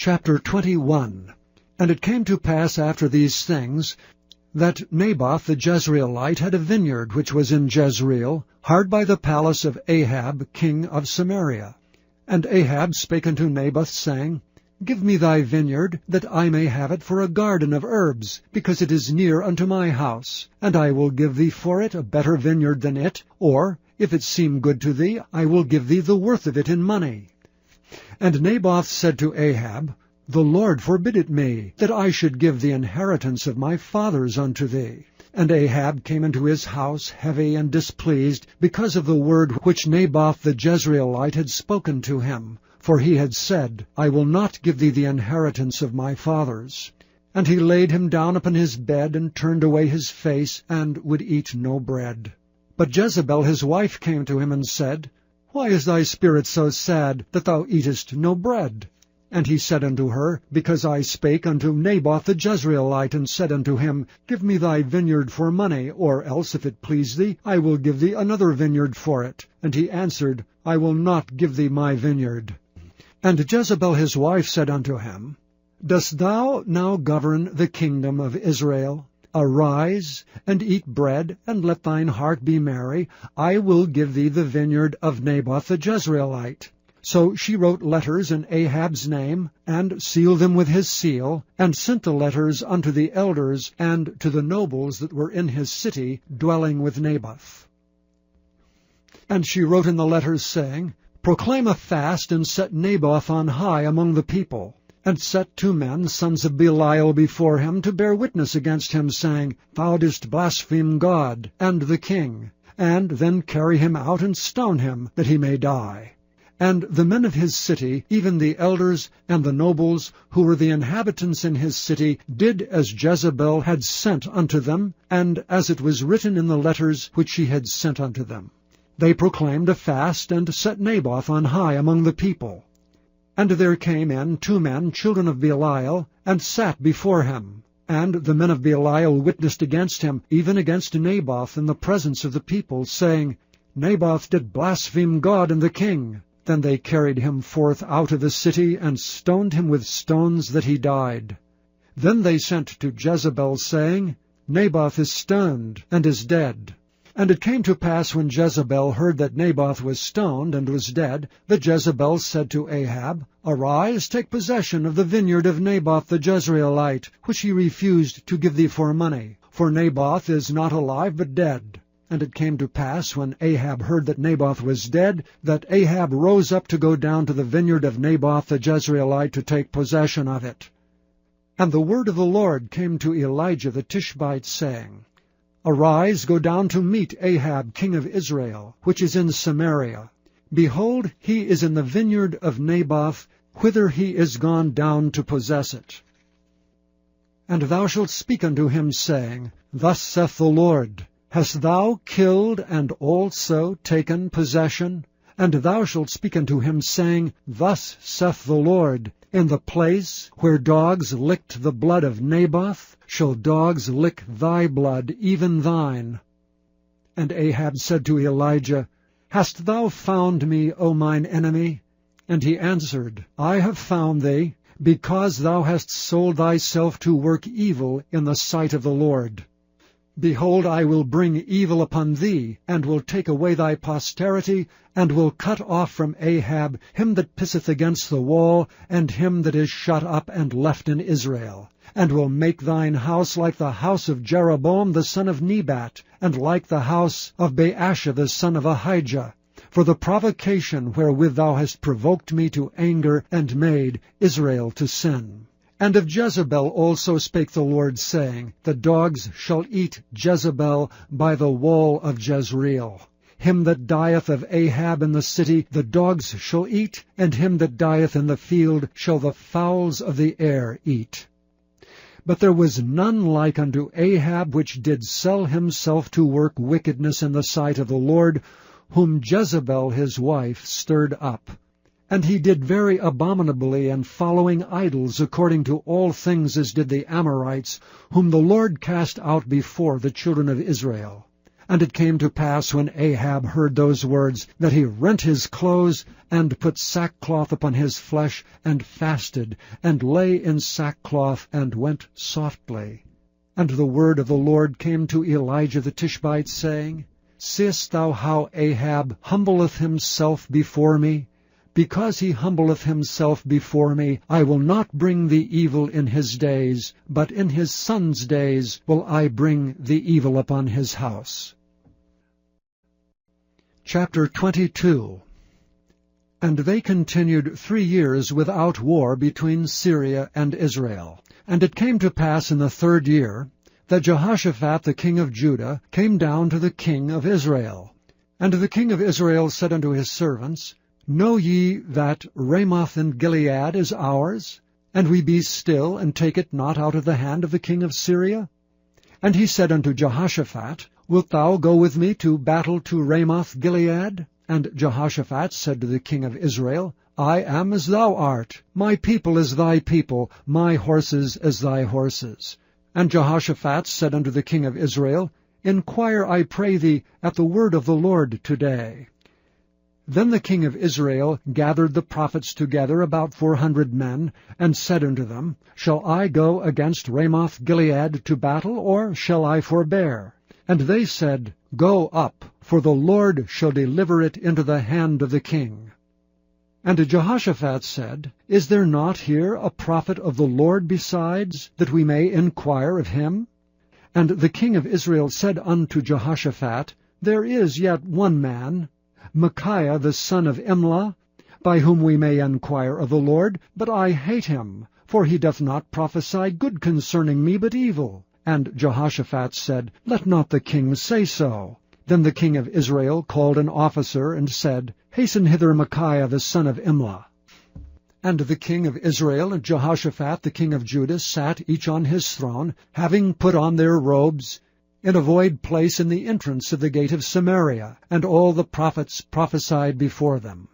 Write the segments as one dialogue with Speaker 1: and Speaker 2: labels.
Speaker 1: Chapter 21. And it came to pass after these things, that Naboth the Jezreelite had a vineyard which was in Jezreel, hard by the palace of Ahab king of Samaria. And Ahab spake unto Naboth, saying, Give me thy vineyard, that I may have it for a garden of herbs, because it is near unto my house, and I will give thee for it a better vineyard than it, or, if it seem good to thee, I will give thee the worth of it in money. And Naboth said to Ahab, The Lord forbid it me, that I should give the inheritance of my fathers unto thee. And Ahab came into his house heavy and displeased, because of the word which Naboth the Jezreelite had spoken to him. For he had said, I will not give thee the inheritance of my fathers. And he laid him down upon his bed, and turned away his face, and would eat no bread. But Jezebel his wife came to him, and said, Why is thy spirit so sad, that thou eatest no bread? And he said unto her, Because I spake unto Naboth the Jezreelite, and said unto him, Give me thy vineyard for money, or else, if it please thee, I will give thee another vineyard for it. And he answered, I will not give thee my vineyard. And Jezebel his wife said unto him, Dost thou now govern the kingdom of Israel? Arise, and eat bread, and let thine heart be merry. I will give thee the vineyard of Naboth the Jezreelite. So she wrote letters in Ahab's name, and sealed them with his seal, and sent the letters unto the elders and to the nobles that were in his city, dwelling with Naboth. And she wrote in the letters, saying, Proclaim a fast, and set Naboth on high among the people. And set 2 men, sons of Belial, before him, to bear witness against him, saying, Thou didst blaspheme God and the king. And then carry him out, and stone him, that he may die. And the men of his city, even the elders and the nobles, who were the inhabitants in his city, did as Jezebel had sent unto them, and as it was written in the letters which she had sent unto them. They proclaimed a fast, and set Naboth on high among the people. And there came in 2 men, children of Belial, and sat before him. And the men of Belial witnessed against him, even against Naboth, in the presence of the people, saying, Naboth did blaspheme God and the king. Then they carried him forth out of the city, and stoned him with stones, that he died. Then they sent to Jezebel, saying, Naboth is stoned, and is dead. And it came to pass, when Jezebel heard that Naboth was stoned, and was dead, that Jezebel said to Ahab, Arise, take possession of the vineyard of Naboth the Jezreelite, which he refused to give thee for money. For Naboth is not alive, but dead. And it came to pass, when Ahab heard that Naboth was dead, that Ahab rose up to go down to the vineyard of Naboth the Jezreelite, to take possession of it. And the word of the Lord came to Elijah the Tishbite, saying, Arise, go down to meet Ahab king of Israel, which is in Samaria. Behold, he is in the vineyard of Naboth, whither he is gone down to possess it. And thou shalt speak unto him, saying, Thus saith the Lord, Hast thou killed and also taken possession? And thou shalt speak unto him, saying, Thus saith the Lord, In the place where dogs licked the blood of Naboth, shall dogs lick thy blood, even thine. And Ahab said to Elijah, Hast thou found me, O mine enemy? And he answered, I have found thee, because thou hast sold thyself to work evil in the sight of the Lord. Behold, I will bring evil upon thee, and will take away thy posterity, and will cut off from Ahab him that pisseth against the wall, and him that is shut up and left in Israel, and will make thine house like the house of Jeroboam the son of Nebat, and like the house of Baasha the son of Ahijah, for the provocation wherewith thou hast provoked me to anger, and made Israel to sin. And of Jezebel also spake the Lord, saying, The dogs shall eat Jezebel by the wall of Jezreel. Him that dieth of Ahab in the city the dogs shall eat, and him that dieth in the field shall the fowls of the air eat. But there was none like unto Ahab, which did sell himself to work wickedness in the sight of the Lord, whom Jezebel his wife stirred up. And he did very abominably, and following idols, according to all things as did the Amorites, whom the Lord cast out before the children of Israel. And it came to pass, when Ahab heard those words, that he rent his clothes, and put sackcloth upon his flesh, and fasted, and lay in sackcloth, and went softly. And the word of the Lord came to Elijah the Tishbite, saying, Seest thou how Ahab humbleth himself before me? Because he humbleth himself before me, I will not bring the evil in his days, but in his son's days will I bring the evil upon his house. Chapter 22. And they continued 3 years without war between Syria and Israel. And it came to pass in the 3rd year, that Jehoshaphat the king of Judah came down to the king of Israel. And the king of Israel said unto his servants, Know ye that Ramoth in Gilead is ours? And we be still, and take it not out of the hand of the king of Syria? And he said unto Jehoshaphat, Wilt thou go with me to battle to Ramoth Gilead? And Jehoshaphat said to the king of Israel, I am as thou art, my people as thy people, my horses as thy horses. And Jehoshaphat said unto the king of Israel, Inquire, I pray thee, at the word of the Lord today. Then the king of Israel gathered the prophets together, about 400 men, and said unto them, Shall I go against Ramoth Gilead to battle, or shall I forbear? And they said, Go up, for the Lord shall deliver it into the hand of the king. And Jehoshaphat said, Is there not here a prophet of the Lord besides, that we may inquire of him? And the king of Israel said unto Jehoshaphat, There is yet one man, Micaiah the son of Imlah, by whom we may inquire of the Lord, but I hate him, for he doth not prophesy good concerning me, but evil. And Jehoshaphat said, Let not the king say so. Then the king of Israel called an officer, and said, Hasten hither Micaiah the son of Imlah. And the king of Israel and Jehoshaphat the king of Judah sat each on his throne, having put on their robes, in a void place in the entrance of the gate of Samaria, and all the prophets prophesied before them.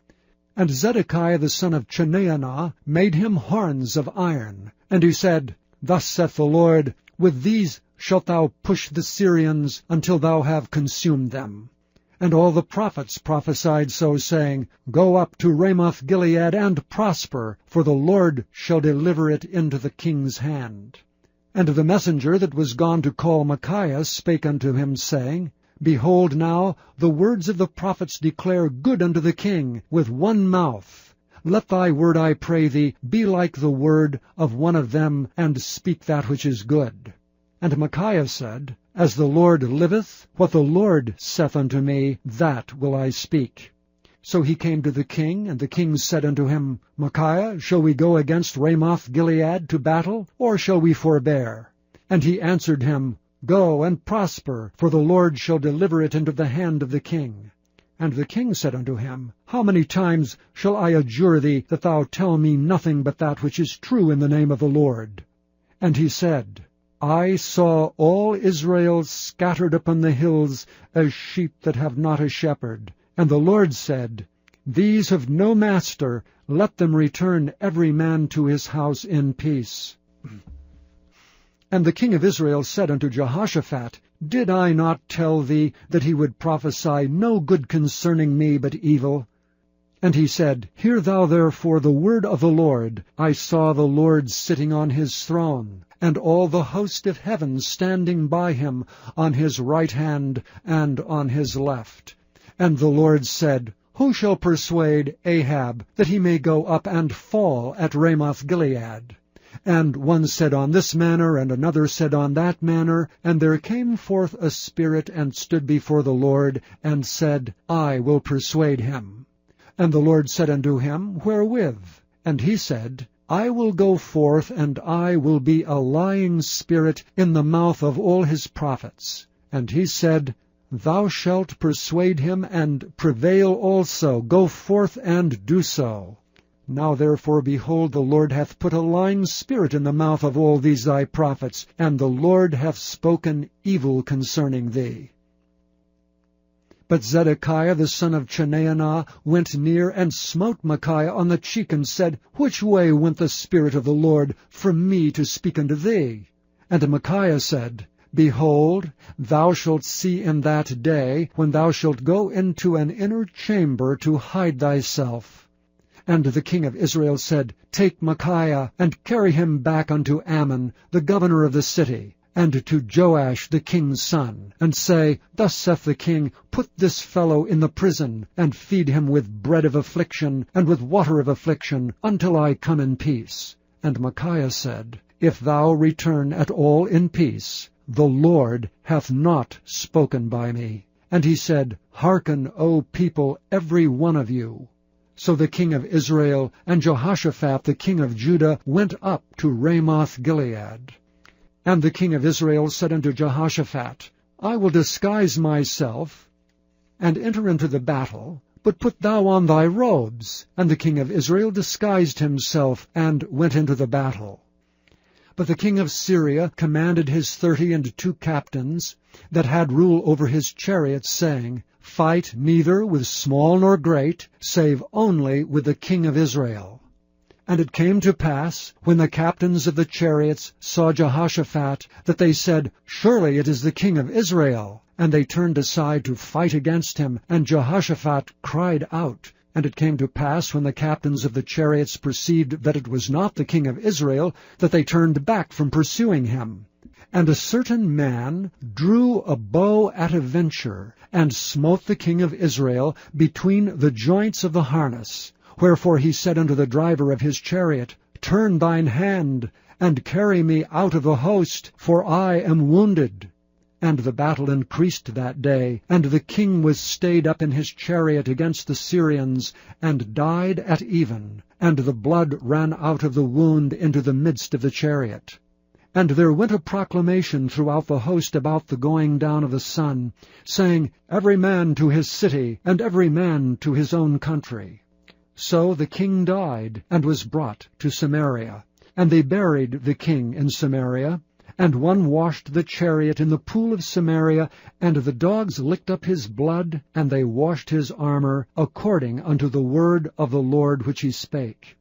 Speaker 1: And Zedekiah the son of Chenaanah made him horns of iron. And he said, Thus saith the Lord, With these shalt thou push the Syrians until thou have consumed them. And all the prophets prophesied so, saying, Go up to Ramoth Gilead, and prosper, for the Lord shall deliver it into the king's hand. And the messenger that was gone to call Micaiah spake unto him, saying, Behold now, the words of the prophets declare good unto the king with one mouth. Let thy word, I pray thee, be like the word of one of them, and speak that which is good. And Micaiah said, As the Lord liveth, what the Lord saith unto me, that will I speak. So he came to the king, and the king said unto him, Micaiah, shall we go against Ramoth Gilead to battle, or shall we forbear? And he answered him, Go and prosper, for the Lord shall deliver it into the hand of the king. And the king said unto him, How many times shall I adjure thee that thou tell me nothing but that which is true in the name of the Lord? And he said, I saw all Israel scattered upon the hills as sheep that have not a shepherd. And the Lord said, These have no master, let them return every man to his house in peace. And the king of Israel said unto Jehoshaphat, Did I not tell thee that he would prophesy no good concerning me, but evil? And he said, Hear thou therefore the word of the Lord. I saw the Lord sitting on his throne, and all the host of heaven standing by him, on his right hand and on his left. And the Lord said, Who shall persuade Ahab that he may go up and fall at Ramoth Gilead? And one said on this manner, and another said on that manner. And there came forth a spirit, and stood before the Lord, and said, I will persuade him. And the Lord said unto him, Wherewith? And he said, I will go forth, and I will be a lying spirit in the mouth of all his prophets. And he said, Thou shalt persuade him, and prevail also. Go forth and do so. Now therefore, behold, the Lord hath put a lying spirit in the mouth of all these thy prophets, and the Lord hath spoken evil concerning thee. But Zedekiah the son of Chenaanah went near, and smote Micaiah on the cheek, and said, Which way went the Spirit of the Lord from me to speak unto thee? And Micaiah said, Behold, thou shalt see in that day, when thou shalt go into an inner chamber to hide thyself. And the king of Israel said, Take Micaiah, and carry him back unto Ammon, the governor of the city, and to Joash the king's son, and say, Thus saith the king, Put this fellow in the prison, and feed him with bread of affliction, and with water of affliction, until I come in peace. And Micaiah said, If thou return at all in peace, the Lord hath not spoken by me. And he said, Hearken, O people, every one of you. So the king of Israel and Jehoshaphat the king of Judah went up to Ramoth-Gilead. And the king of Israel said unto Jehoshaphat, I will disguise myself, and enter into the battle, but put thou on thy robes. And the king of Israel disguised himself, and went into the battle. But the king of Syria commanded his 32 captains, that had rule over his chariots, saying, Fight neither with small nor great, save only with the king of Israel. And it came to pass, when the captains of the chariots saw Jehoshaphat, that they said, Surely it is the king of Israel. And they turned aside to fight against him, and Jehoshaphat cried out. And it came to pass, when the captains of the chariots perceived that it was not the king of Israel, that they turned back from pursuing him. And a certain man drew a bow at a venture, and smote the king of Israel between the joints of the harness. Wherefore he said unto the driver of his chariot, Turn thine hand, and carry me out of the host, for I am wounded. And the battle increased that day, and the king was stayed up in his chariot against the Syrians, and died at even, and the blood ran out of the wound into the midst of the chariot. And there went a proclamation throughout the host about the going down of the sun, saying, Every man to his city, and every man to his own country. So the king died, and was brought to Samaria. And they buried the king in Samaria. And one washed the chariot in the pool of Samaria, and the dogs licked up his blood, and they washed his armor, according unto the word of the Lord which he spake.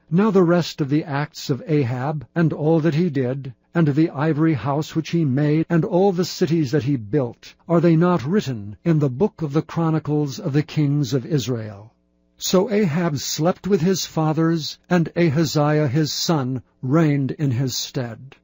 Speaker 1: Now the rest of the acts of Ahab, and all that he did, and the ivory house which he made, and all the cities that he built, are they not written in the book of the chronicles of the kings of Israel? So Ahab slept with his fathers, and Ahaziah his son reigned in his stead.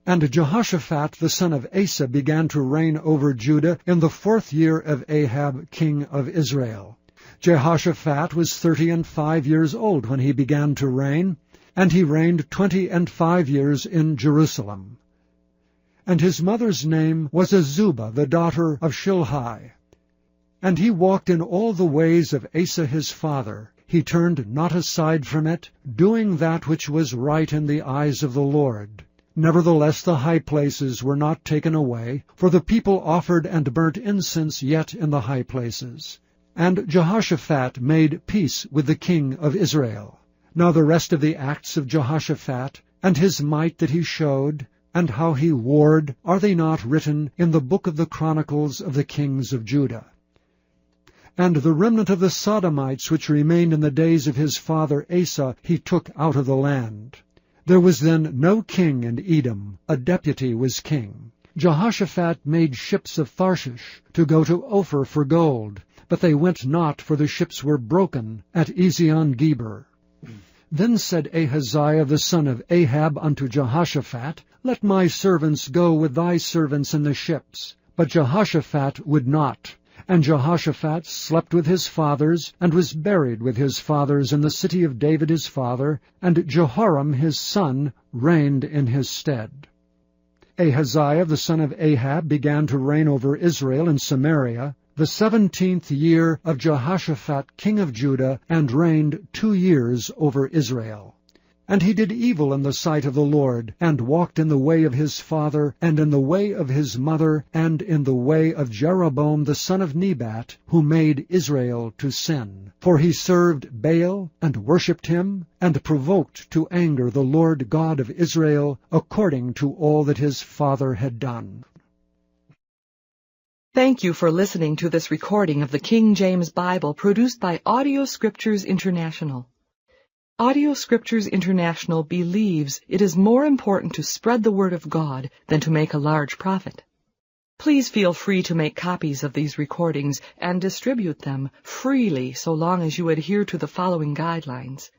Speaker 1: And Jehoshaphat the son of Asa began to reign over Judah in the 4th year of Ahab king of Israel. Jehoshaphat was 35 years old when he began to reign, and he reigned 25 years in Jerusalem. And his mother's name was Azubah, the daughter of Shilhi. And he walked in all the ways of Asa his father. He turned not aside from it, doing that which was right in the eyes of the Lord. Nevertheless the high places were not taken away, for the people offered and burnt incense yet in the high places. And Jehoshaphat made peace with the king of Israel. Now the rest of the acts of Jehoshaphat, and his might that he showed, and how he warred, are they not written in the book of the chronicles of the kings of Judah? And the remnant of the Sodomites which remained in the days of his father Asa he took out of the land. There was then no king in Edom, a deputy was king. Jehoshaphat made ships of Tharshish to go to Ophir for gold, but they went not, for the ships were broken at Ezion-Geber. Then said Ahaziah the son of Ahab unto Jehoshaphat, Let my servants go with thy servants in the ships. But Jehoshaphat would not. And Jehoshaphat slept with his fathers, and was buried with his fathers in the city of David his father, and Jehoram his son reigned in his stead. Ahaziah the son of Ahab began to reign over Israel in Samaria, the 17th year of Jehoshaphat king of Judah, and reigned 2 years over Israel. And he did evil in the sight of the Lord, and walked in the way of his father, and in the way of his mother, and in the way of Jeroboam the son of Nebat, who made Israel to sin. For he served Baal, and worshipped him, and provoked to anger the Lord God of Israel, according to all that his father had done.
Speaker 2: Thank you for listening to this recording of the King James Bible produced by Audio Scriptures International. Audio Scriptures International believes it is more important to spread the Word of God than to make a large profit. Please feel free to make copies of these recordings and distribute them freely so long as you adhere to the following guidelines.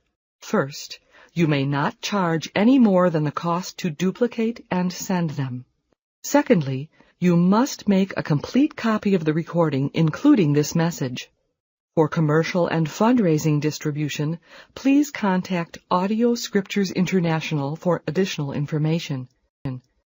Speaker 2: First, you may not charge any more than the cost to duplicate and send them. Secondly, you must make a complete copy of the recording, including this message. For commercial and fundraising distribution, please contact Audio Scriptures International for additional information.